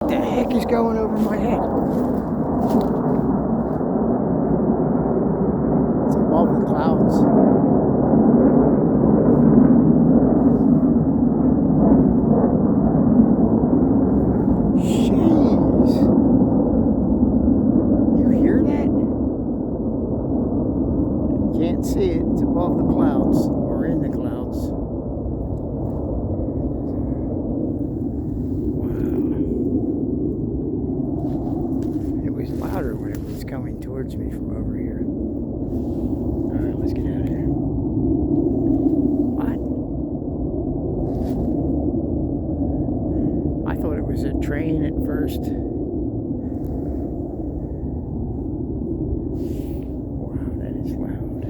the heck is going over my head? It's above the clouds. Jeez. You hear that? Can't see it. It's above the clouds. Or in the clouds. Louder when it was coming towards me from over here. Alright, let's get out of here. What? I thought it was a train at first. Wow, that is loud.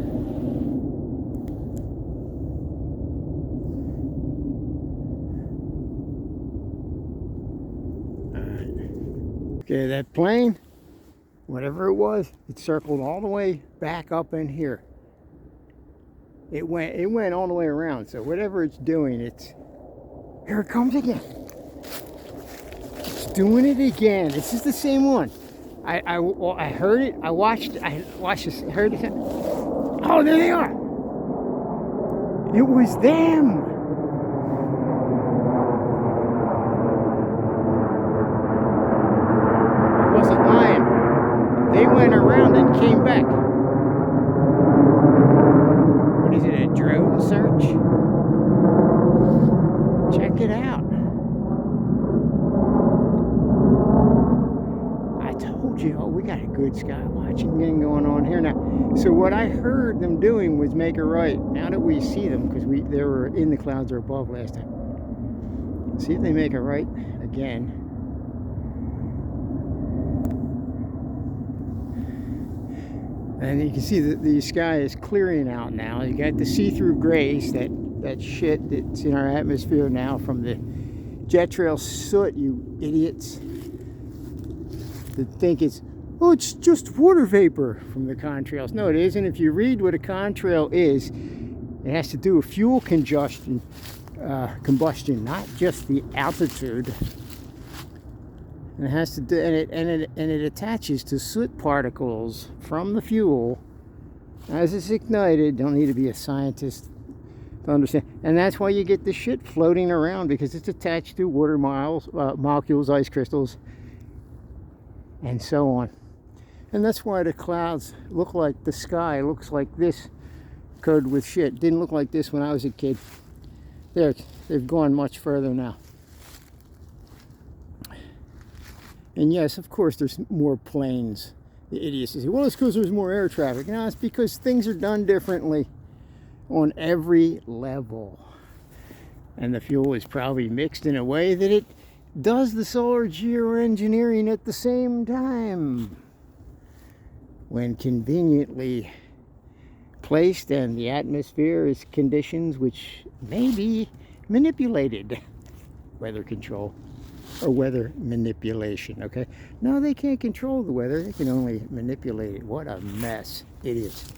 Alright. Okay, that plane, whatever it was, it circled all the way back up in here. It went all the way around. So whatever it's doing, here it comes again. It's doing it again. This is the same one. I heard it. I watched this. Heard it. Oh, there they are. It was them. I wasn't lying. They went around and came back. What is it, a drone search? Check it out. I told you, we got a good sky watching thing going on here now. So what I heard them doing was make a right. Now that we see them, because they were in the clouds or above last time. See if they make a right again. And you can see that the sky is clearing out now. You got the see-through grays, that shit that's in our atmosphere now from the jet trail soot, you idiots. That think it's just water vapor from the contrails. No, it isn't. If you read what a contrail is, it has to do with fuel combustion, not just the altitude. And it has to do, and it attaches to soot particles from the fuel as it's ignited. Don't need to be a scientist to understand. And that's why you get the shit floating around, because it's attached to water molecules, ice crystals, and so on. And that's why the clouds look like, the sky looks like this, covered with shit. Didn't look like this when I was a kid. They've gone much further now. And yes, of course, there's more planes. The idiots say, well, it's because there's more air traffic. No, it's because things are done differently on every level. And the fuel is probably mixed in a way that it does the solar geoengineering at the same time, when conveniently placed, and the atmosphere is conditions which may be manipulated. Weather control. Or weather manipulation, okay? No, they can't control the weather. They can only manipulate it. What a mess. Idiots.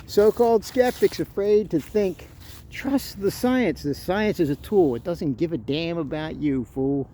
So-called skeptics afraid to think. Trust the science. The science is a tool. It doesn't give a damn about you, fool.